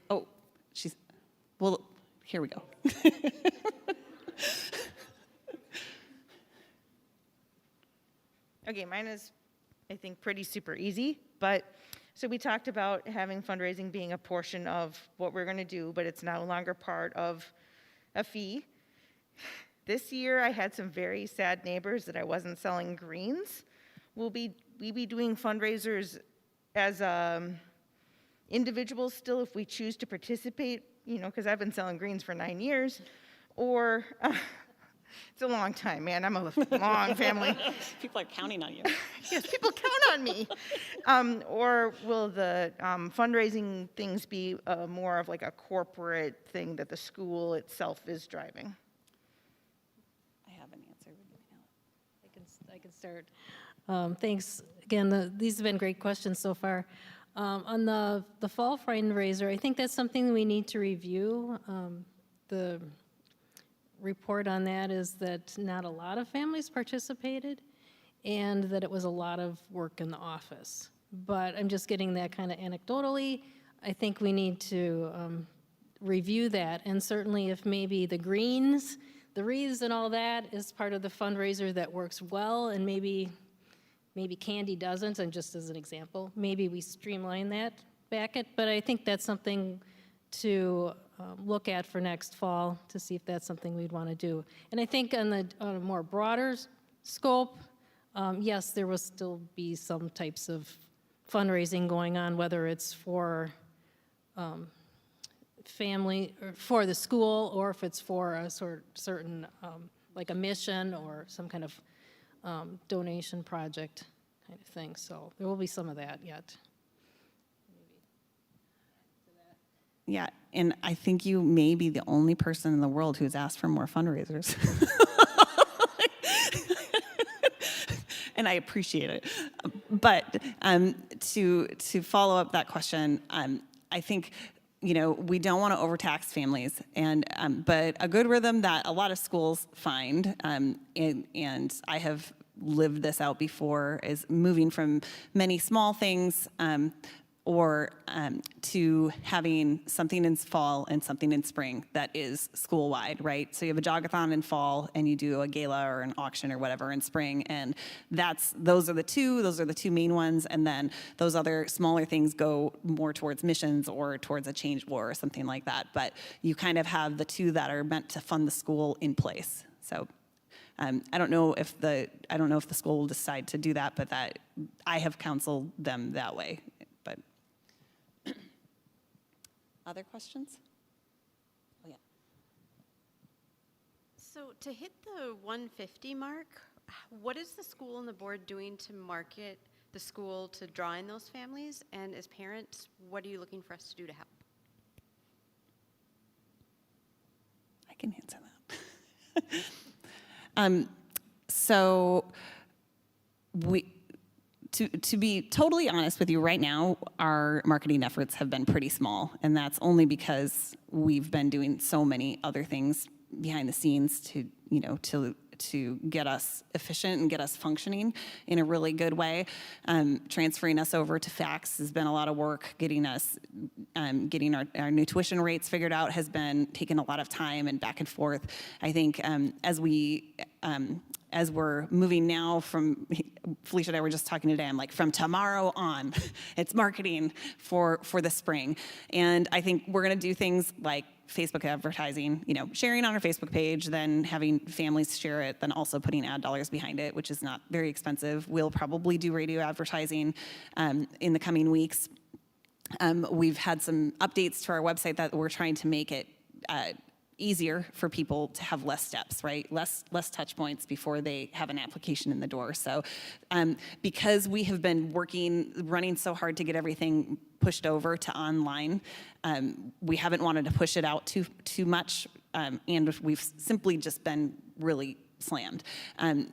Speaker 1: Oh, well, here we go.
Speaker 5: Okay, mine is, I think, pretty super easy, but, so we talked about having fundraising being a portion of what we're gonna do, but it's no longer part of a fee. This year, I had some very sad neighbors that I wasn't selling greens. We be doing fundraisers as individuals still if we choose to participate, you know, because I've been selling greens for 9 years, or it's a long time, man. I'm a long family.
Speaker 1: People are counting on you.
Speaker 5: Yes, people count on me. Or will the fundraising things be more of like a corporate thing that the school itself is driving?
Speaker 1: I have an answer.
Speaker 2: I can start. Thanks. Again, these have been great questions so far. On the fall fundraiser, I think that's something we need to review. The report on that is that not a lot of families participated, and that it was a lot of work in the office. But I'm just getting that kind of anecdotally. I think we need to review that, and certainly if maybe the greens, the wreaths and all that is part of the fundraiser that works well, and maybe candy doesn't, and just as an example, maybe we streamline that back it, but I think that's something to look at for next fall to see if that's something we'd want to do. And I think on a more broader scope, yes, there will still be some types of fundraising going on, whether it's for family, or for the school, or if it's for a certain, like a mission or some kind of donation project kind of thing. So there will be some of that yet.
Speaker 1: Yeah, and I think you may be the only person in the world who's asked for more fundraisers. And I appreciate it. But to follow up that question, I think, you know, we don't want to overtax families, and but a good rhythm that a lot of schools find, and I have lived this out before, is moving from many small things or to having something in fall and something in spring that is school-wide, right? So you have a jogathon in fall, and you do a gala or an auction or whatever in spring, and those are the two main ones, and then those other smaller things go more towards missions or towards a change war or something like that. But you kind of have the two that are meant to fund the school in place. So I don't know if the school will decide to do that, but that I have counseled them that way. But other questions? Oh, yeah.
Speaker 6: So to hit the 150 mark, what is the school and the board doing to market the school to draw in those families? And as parents, what are you looking for us to do to help?
Speaker 1: I can answer that. So to be totally honest with you right now, our marketing efforts have been pretty small, and that's only because we've been doing so many other things behind the scenes to get us efficient and get us functioning in a really good way. Transferring us over to fax has been a lot of work. Getting our new tuition rates figured out has been taking a lot of time and back and forth. I think as we as we're moving now from, Felicia and I were just talking today, I'm like, from tomorrow on, it's marketing for the spring. And I think we're gonna do things like Facebook advertising, sharing on our Facebook page, then having families share it, then also putting ad dollars behind it, which is not very expensive. We'll probably do radio advertising in the coming weeks. We've had some updates to our website that we're trying to make it easier for people to have less steps, right? Less touch points before they have an application in the door. So because we have been running so hard to get everything pushed over to online, we haven't wanted to push it out too much, and we've simply just been really slammed.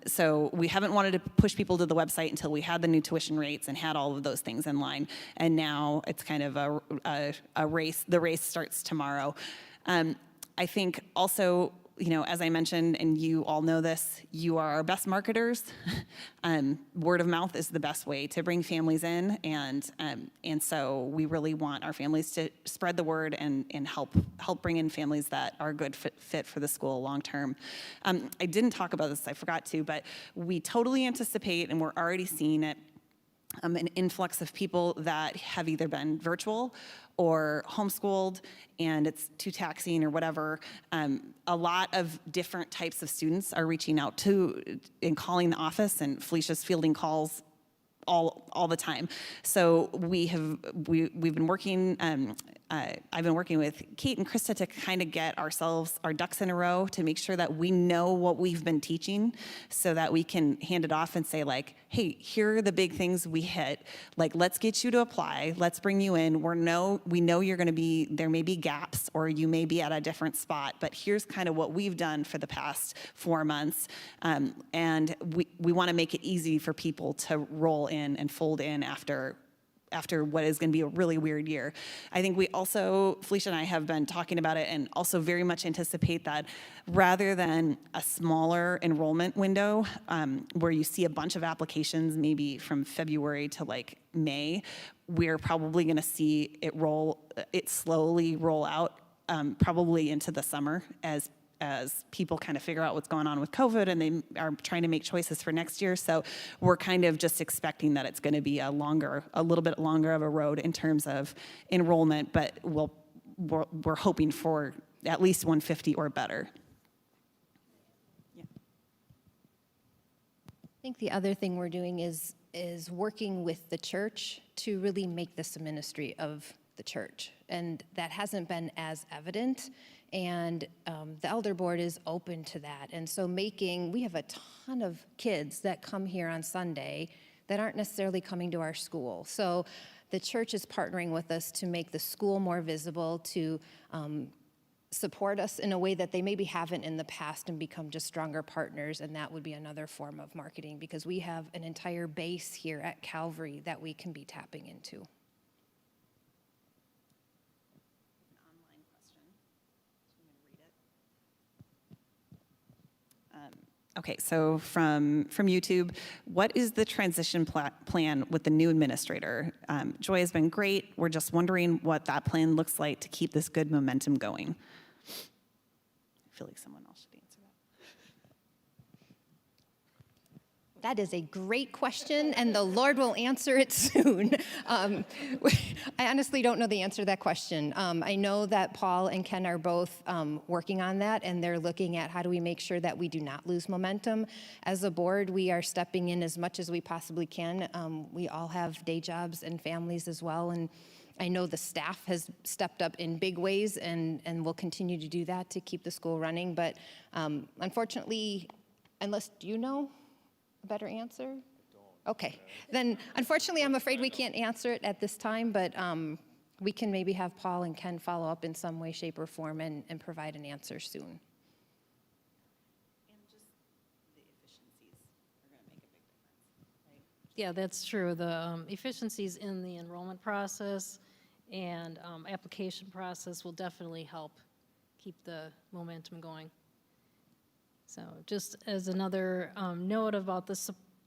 Speaker 1: So we haven't wanted to push people to the website until we had the new tuition rates and had all of those things in line. And now it's kind of a race. The race starts tomorrow. I think also, as I mentioned, and you all know this, you are our best marketers. Word of mouth is the best way to bring families in, and so we really want our families to spread the word and help bring in families that are a good fit for the school long term. I didn't talk about this, I forgot to, but we totally anticipate, and we're already seeing it, an influx of people that have either been virtual or homeschooled and it's too taxing or whatever. A lot of different types of students are reaching out to and calling the office, and Felicia's fielding calls all the time. So we've been working, I've been working with Kate and Krista to kind of get our ducks in a row to make sure that we know what we've been teaching so that we can hand it off and say like, hey, here are the big things we hit. Like, let's get you to apply. Let's bring you in. We know you're gonna be, there may be gaps or you may be at a different spot, but here's kind of what we've done for the past 4 months. And we wanna make it easy for people to roll in and fold in after what is going to be a really weird year. I think we also, Felicia and I have been talking about it and also very much anticipate that rather than a smaller enrollment window where you see a bunch of applications maybe from February to like May, we're probably going to see it slowly roll out probably into the summer as people kind of figure out what's going on with COVID and they are trying to make choices for next year. So we're kind of just expecting that it's going to be a little bit longer of a road in terms of enrollment, but we're hoping for at least 150 or better. Yeah.
Speaker 3: I think the other thing we're doing is working with the church to really make this a ministry of the church. And that hasn't been as evident. And the elder board is open to that. And so we have a ton of kids that come here on Sunday that aren't necessarily coming to our school. So the church is partnering with us to make the school more visible, to support us in a way that they maybe haven't in the past and become just stronger partners. And that would be another form of marketing because we have an entire base here at Calvary that we can be tapping into.
Speaker 1: Okay, so from YouTube, what is the transition plan with the new administrator? Joy has been great. We're just wondering what that plan looks like to keep this good momentum going. I feel like someone else should answer that.
Speaker 3: That is a great question, and the Lord will answer it soon. I honestly don't know the answer to that question. I know that Paul and Ken are both working on that, and they're looking at how do we make sure that we do not lose momentum. As a board, we are stepping in as much as we possibly can. We all have day jobs and families as well, and I know the staff has stepped up in big ways and will continue to do that to keep the school running. But unfortunately, unless you know a better answer? Okay, then unfortunately I'm afraid we can't answer it at this time, but we can maybe have Paul and Ken follow up in some way, shape, or form and provide an answer soon.
Speaker 1: And just the efficiencies are going to make a big difference, right?
Speaker 2: Yeah, that's true. The efficiencies in the enrollment process and application process will definitely help keep the momentum going. So just as another note about the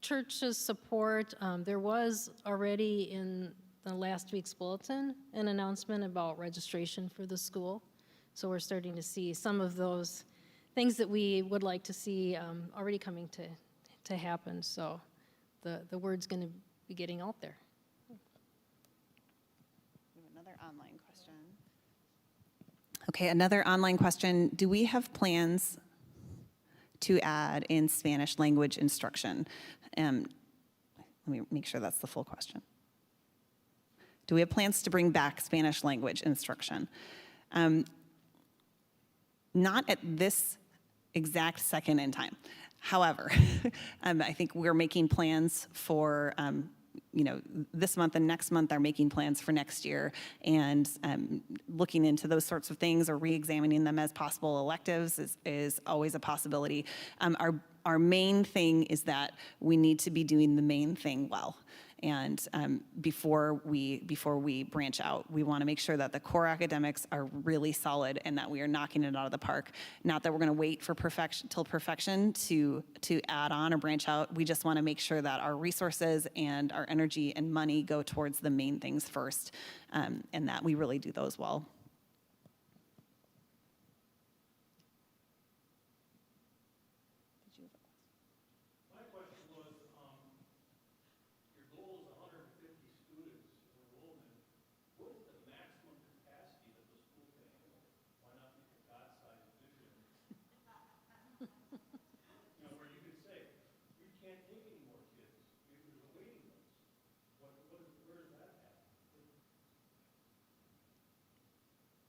Speaker 2: church's support, there was already in the last week's bulletin an announcement about registration for the school. So we're starting to see some of those things that we would like to see already coming to happen. So the word's going to be getting out there.
Speaker 1: Another online question. Okay, another online question. Do we have plans to add in Spanish language instruction? Let me make sure that's the full question. Do we have plans to bring back Spanish language instruction? Not at this exact second in time. However, I think we're making plans for, this month and next month are making plans for next year, and looking into those sorts of things or re-examining them as possible electives is always a possibility. Our main thing is that we need to be doing the main thing well. And before we branch out, we want to make sure that the core academics are really solid and that we are knocking it out of the park. Not that we're going to wait for perfection to add on or branch out. We just want to make sure that our resources and our energy and money go towards the main things first, and that we really do those well.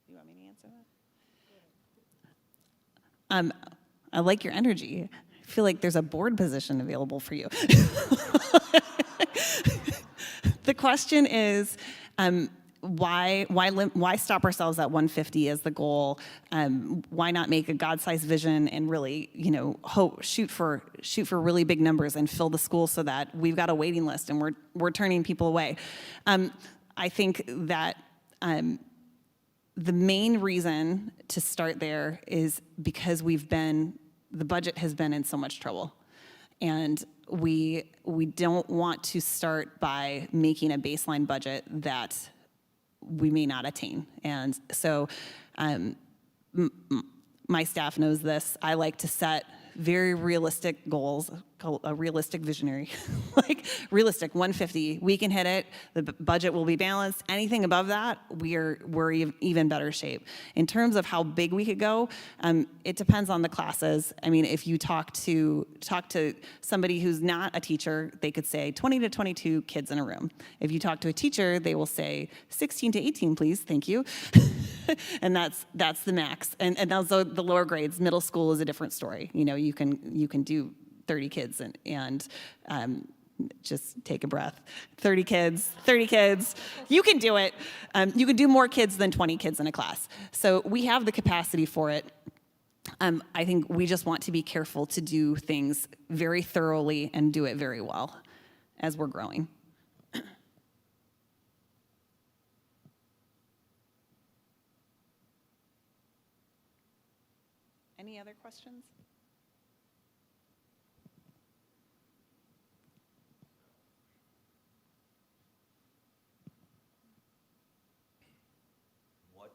Speaker 1: You want me to answer that? I like your energy. I feel like there's a board position available for you. The question is, why stop ourselves at 150 as the goal? Why not make a God-sized vision and really, shoot for really big numbers and fill the school so that we've got a waiting list and we're turning people away? I think that the main reason to start there is because the budget has been in so much trouble. And we don't want to start by making a baseline budget that we may not attain. And so my staff knows this. I like to set very realistic goals, a realistic visionary, like realistic 150. We can hit it. The budget will be balanced. Anything above that, we're even better shape. In terms of how big we could go, it depends on the classes. I mean, if you talk to somebody who's not a teacher, they could say 20 to 22 kids in a room. If you talk to a teacher, they will say 16 to 18, please, thank you. And that's the max. And also the lower grades, middle school is a different story. You can do 30 kids and just take a breath. 30 kids, you can do it. You can do more kids than 20 kids in a class. So we have the capacity for it. I think we just want to be careful to do things very thoroughly and do it very well as we're growing. Any other questions?
Speaker 7: What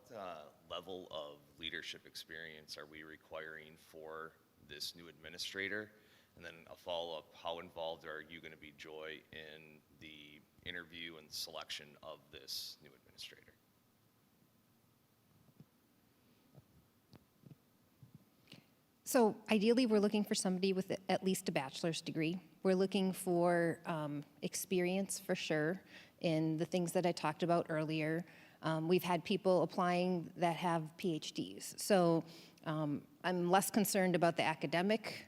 Speaker 7: level of leadership experience are we requiring for this new administrator? And then a follow-up, how involved are you going to be, Joy, in the interview and selection of this new administrator?
Speaker 3: So ideally, we're looking for somebody with at least a bachelor's degree. We're looking for experience for sure in the things that I talked about earlier. We've had people applying that have PhDs. So I'm less concerned about the academic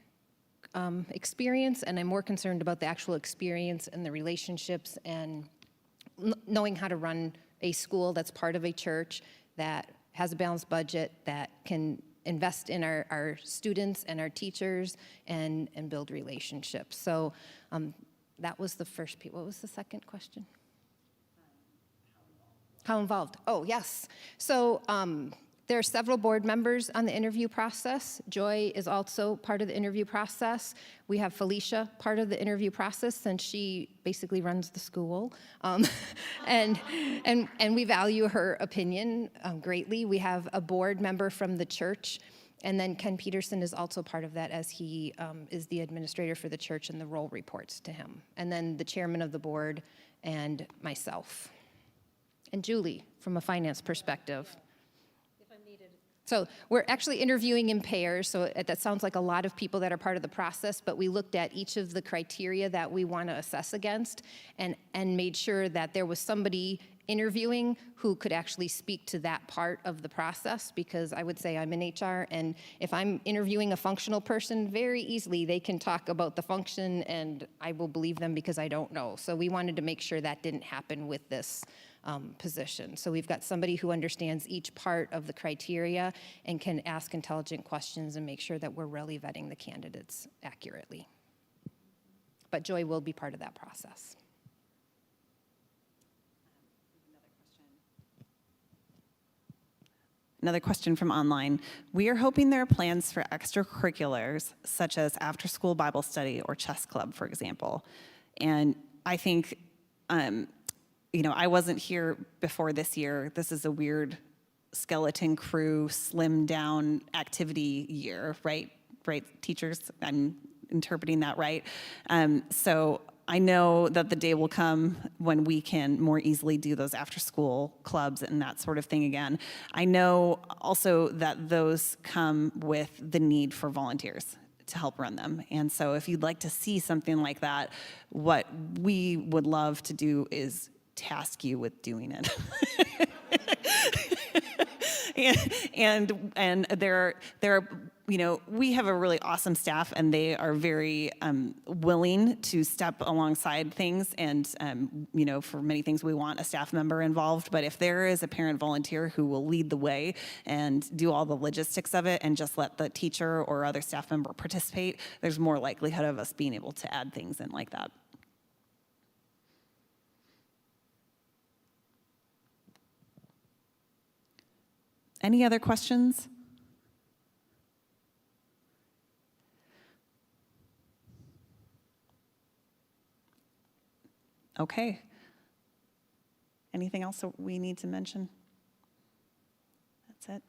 Speaker 3: experience, and I'm more concerned about the actual experience and the relationships and knowing how to run a school that's part of a church that has a balanced budget, that can invest in our students and our teachers and build relationships. So that was the first piece. What was the second question? How involved? Oh, yes. So there are several board members on the interview process. Joy is also part of the interview process. We have Felicia part of the interview process since she basically runs the school. And we value her opinion greatly. We have a board member from the church And then Ken Peterson is also part of that, as he is the administrator for the church, and the role reports to him. And then the chairman of the board and myself. And Julie, from a finance perspective. So we're actually interviewing in pairs, so that sounds like a lot of people that are part of the process, but we looked at each of the criteria that we want to assess against and made sure that there was somebody interviewing who could actually speak to that part of the process, because I would say I'm in HR, and if I'm interviewing a functional person, very easily they can talk about the function and I will believe them because I don't know. So we wanted to make sure that didn't happen with this position. So we've got somebody who understands each part of the criteria and can ask intelligent questions and make sure that we're really vetting the candidates accurately. But Joy will be part of that process.
Speaker 1: Another question from online. We are hoping there are plans for extracurriculars, such as after-school Bible study or chess club, for example. And I think, I wasn't here before this year. This is a weird skeleton crew, slim down activity year, right? Right, teachers? I'm interpreting that right. So I know that the day will come when we can more easily do those after-school clubs and that sort of thing again. I know also that those come with the need for volunteers to help run them. And so if you'd like to see something like that, what we would love to do is task you with doing it. and there are, we have a really awesome staff, and they are very willing to step alongside things. And for many things, we want a staff member involved. But if there is a parent volunteer who will lead the way and do all the logistics of it, and just let the teacher or other staff member participate, there's more likelihood of us being able to add things in like that. Any other questions? Okay. Anything else that we need to mention? That's it?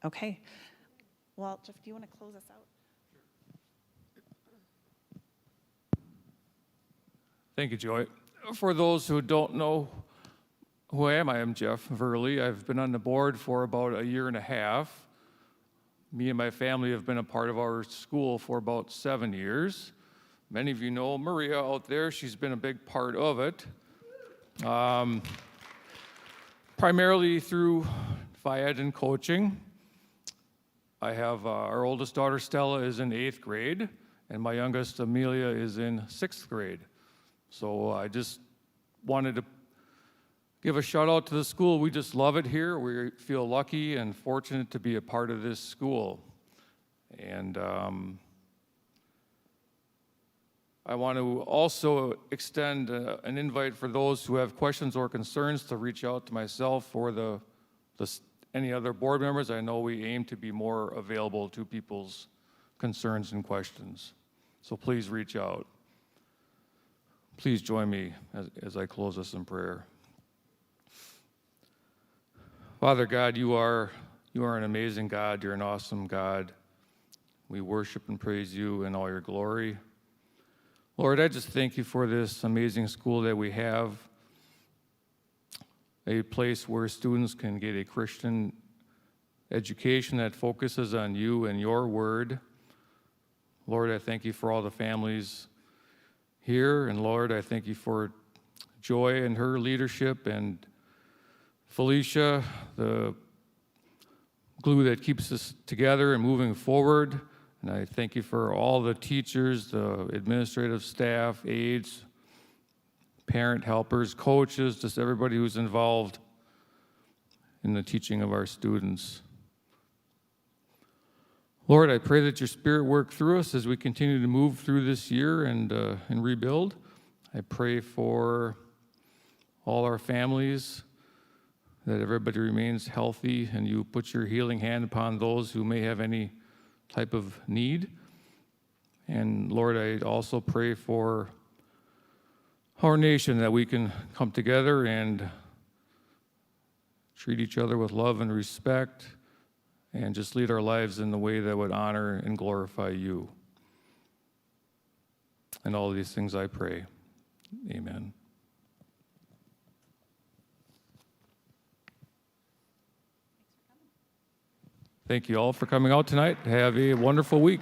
Speaker 1: Okay. Well, Jeff, do you want to close us out?
Speaker 8: Thank you, Joy. For those who don't know who I am Jeff Verley. I've been on the board for about a year and a half. Me and my family have been a part of our school for about 7 years. Many of you know Maria out there. She's been a big part of it. Primarily through FIAD and coaching. I have our oldest daughter, Stella, is in 8th grade, and my youngest, Amelia, is in 6th grade. So I just wanted to give a shout out to the school. We just love it here. We feel lucky and fortunate to be a part of this school. And I want to also extend an invite for those who have questions or concerns to reach out to myself or any other board members. I know we aim to be more available to people's concerns and questions. So please reach out. Please join me as I close us in prayer. Father God, you are an amazing God. You're an awesome God. We worship and praise you in all your glory. Lord, I just thank you for this amazing school that we have, a place where students can get a Christian education that focuses on you and your word. Lord, I thank you for all the families here, and Lord, I thank you for Joy and her leadership, and Felicia, the glue that keeps us together and moving forward. And I thank you for all the teachers, the administrative staff, aides, parent helpers, coaches, just everybody who's involved in the teaching of our students. Lord, I pray that your Spirit work through us as we continue to move through this year and rebuild. I pray for all our families, that everybody remains healthy, and you put your healing hand upon those who may have any type of need. And Lord, I also pray for our nation, that we can come together and treat each other with love and respect, and just lead our lives in the way that would honor and glorify you. And all of these things I pray. Amen. Thank you all for coming out tonight. Have a wonderful week.